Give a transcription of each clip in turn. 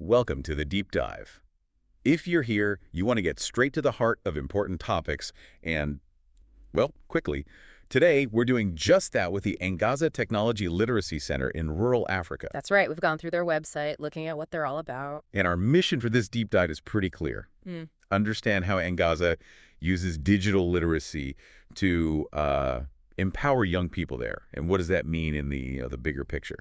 welcome to the Deep Dive. If you're here, you want to get straight to the heart of important topics and, well, quickly. Today, we're doing just that with the Angaza Technology Literacy Center in rural Africa. That's right. We've gone through their website, looking at what they're all about. And our mission for this deep dive is pretty clear. Understand how Angaza uses digital literacy to empower young people there. And what does that mean in the bigger picture?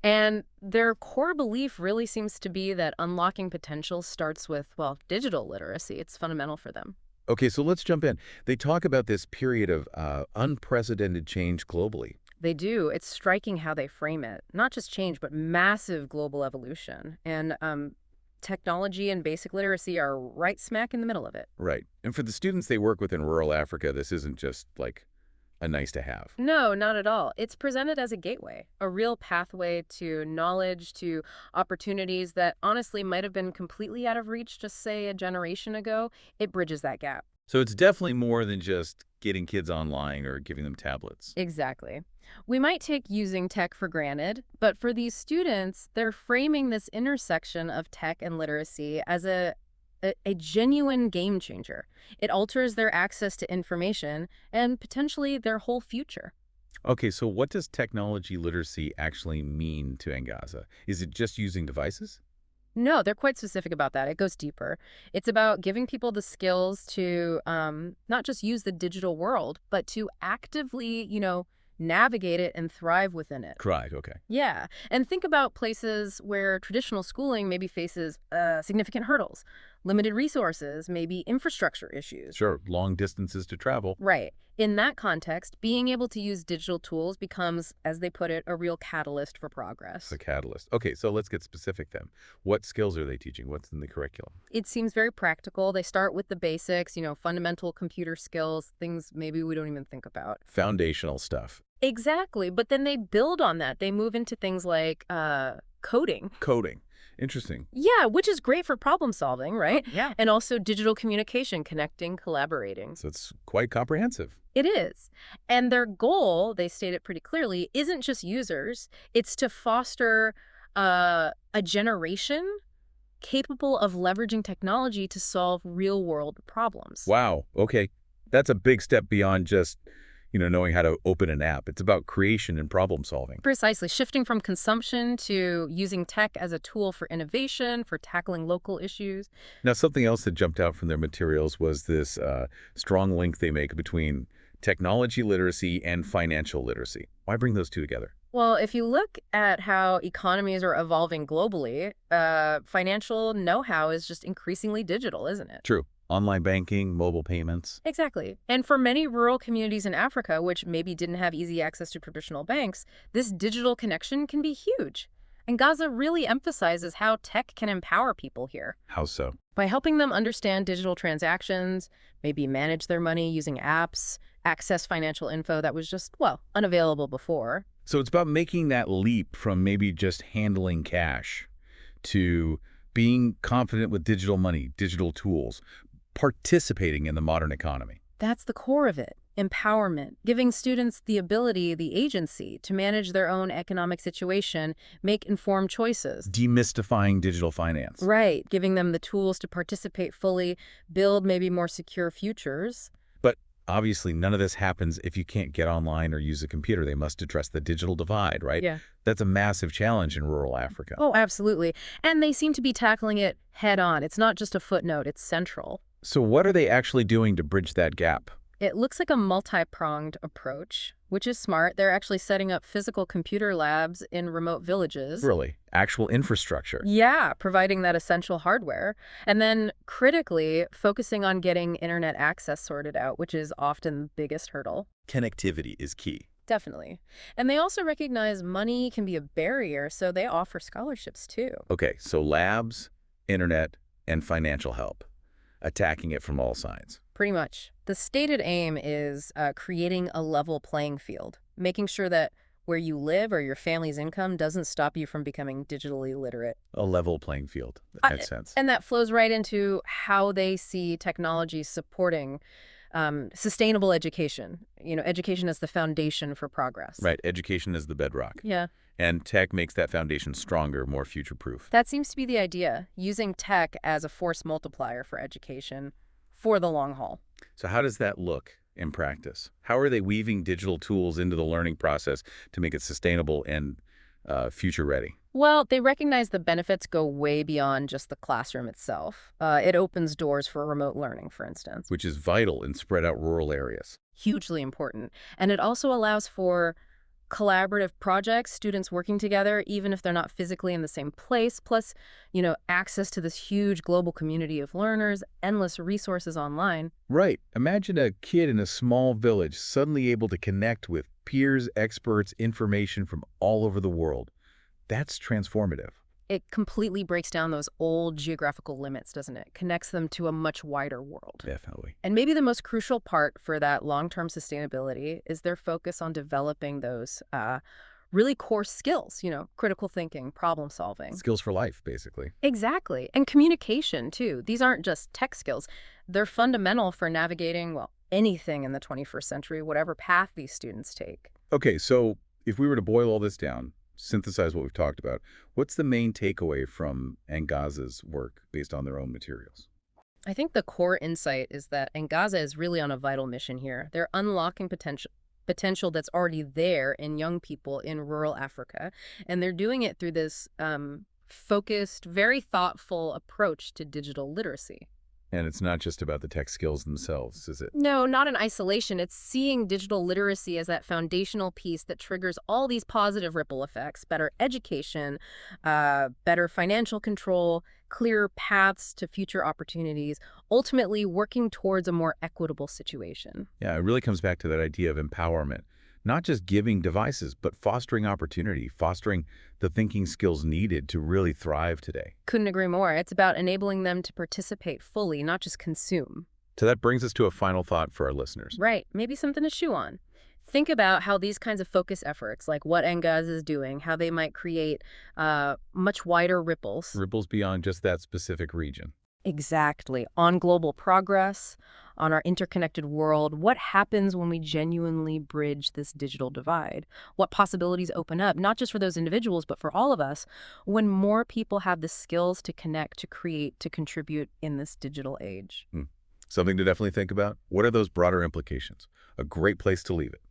And their core belief really seems to be that unlocking potential starts with, well, digital literacy. It's fundamental for them. Okay, so let's jump in. They talk about this period of unprecedented change globally. They do. It's striking how they frame it. Not just change, but massive global evolution. And technology and basic literacy are right smack in the middle of it. Right. And for the students they work with in rural Africa, this isn't just like a nice to have. No, not at all. It's presented as a gateway, a real pathway to knowledge, to opportunities that honestly might have been completely out of reach just, say, a generation ago. It bridges that gap. So it's definitely more than just getting kids online or giving them tablets. Exactly. We might take using tech for granted, but for these students, they're framing this intersection of tech and literacy as a genuine game changer. It alters their access to information and potentially their whole future. Okay, so what does technology literacy actually mean to Angaza? Is it just using devices? No, they're quite specific about that. It goes deeper. It's about giving people the skills to not just use the digital world, but to actively, navigate it and thrive within it. Right, okay. Yeah. And think about places where traditional schooling maybe faces significant hurdles, limited resources, maybe infrastructure issues. Sure, long distances to travel. Right. In that context, being able to use digital tools becomes, as they put it, a real catalyst for progress. It's a catalyst. Okay, so let's get specific then. What skills are they teaching? What's in the curriculum? It seems very practical. They start with the basics, fundamental computer skills, things maybe we don't even think about. Foundational stuff. Exactly. But then they build on that. They move into things like coding. Coding. Interesting. Yeah, which is great for problem solving, right? Yeah. And also digital communication, connecting, collaborating. So it's quite comprehensive. It is. And their goal, they state it pretty clearly, isn't just users. It's to foster a generation capable of leveraging technology to solve real-world problems. Wow. Okay. That's a big step beyond just knowing how to open an app. It's about creation and problem solving. Precisely. Shifting from consumption to using tech as a tool for innovation, for tackling local issues. Now, something else that jumped out from their materials was this strong link they make between technology literacy and financial literacy. Why bring those two together? Well, if you look at how economies are evolving globally, financial know-how is just increasingly digital, isn't it? True. Online banking, mobile payments. Exactly. And for many rural communities in Africa, which maybe didn't have easy access to traditional banks, this digital connection can be huge. And Angaza really emphasizes how tech can empower people here. How so? By helping them understand digital transactions, maybe manage their money using apps, access financial info that was just, well, unavailable before. So it's about making that leap from maybe just handling cash to being confident with digital money, digital tools, participating in the modern economy. That's the core of it. Empowerment, giving students the ability, the agency to manage their own economic situation, make informed choices. Demystifying digital finance. Right, giving them the tools to participate fully, build maybe more secure futures. But obviously none of this happens if you can't get online or use a computer. They must address the digital divide, right? Yeah. That's a massive challenge in rural Africa. Oh, absolutely. And they seem to be tackling it head on. It's not just a footnote, it's central. So what are they actually doing to bridge that gap? It looks like a multi-pronged approach, which is smart. They're actually setting up physical computer labs in remote villages. Really? Actual infrastructure? Yeah, providing that essential hardware. And then critically focusing on getting internet access sorted out, which is often the biggest hurdle. Connectivity is key. Definitely. And they also recognize money can be a barrier, so they offer scholarships too. Okay, so labs, internet, and financial help. Attacking it from all sides. Pretty much. The stated aim is creating a level playing field, making sure that where you live or your family's income doesn't stop you from becoming digitally literate. A level playing field. That makes sense. And that flows right into how they see technology supporting sustainable education. Education as the foundation for progress. Right. Education is the bedrock. Yeah. And tech makes that foundation stronger, more future-proof. That seems to be the idea, using tech as a force multiplier for education for the long haul. So how does that look in practice? How are they weaving digital tools into the learning process to make it sustainable and future-ready? Well, they recognize the benefits go way beyond just the classroom itself. It opens doors for remote learning, for instance. Which is vital in spread-out rural areas. Hugely important. And it also allows for collaborative projects, students working together, even if they're not physically in the same place, plus, access to this huge global community of learners, endless resources online. Right. Imagine a kid in a small village suddenly able to connect with peers, experts, information from all over the world. That's transformative. It completely breaks down those old geographical limits, doesn't it? Connects them to a much wider world. Definitely. And maybe the most crucial part for that long-term sustainability is their focus on developing those really core skills, critical thinking, problem solving. Skills for life, basically. Exactly. And communication, too. These aren't just tech skills. They're fundamental for navigating, well, anything in the 21st century, whatever path these students take. Okay, so if we were to boil all this down, synthesize what we've talked about, what's the main takeaway from Angaza's work based on their own materials? I think the core insight is that Angaza is really on a vital mission here. They're unlocking potential that's already there in young people in rural Africa, and they're doing it through this focused, very thoughtful approach to digital literacy. And it's not just about the tech skills themselves, is it? No, not in isolation. It's seeing digital literacy as that foundational piece that triggers all these positive ripple effects: better education, better financial control, clearer paths to future opportunities, ultimately working towards a more equitable situation. Yeah, it really comes back to that idea of empowerment. Not just giving devices, but fostering opportunity, fostering the thinking skills needed to really thrive today. Couldn't agree more. It's about enabling them to participate fully, not just consume. So that brings us to a final thought for our listeners. Right. Maybe something to chew on. Think about how these kinds of focus efforts, like what Engaz is doing, how they might create much wider ripples. Ripples beyond just that specific region. Exactly. On global progress, on our interconnected world, what happens when we genuinely bridge this digital divide? What possibilities open up, not just for those individuals, but for all of us, when more people have the skills to connect, to create, to contribute in this digital age? Something to definitely think about. What are those broader implications? A great place to leave it.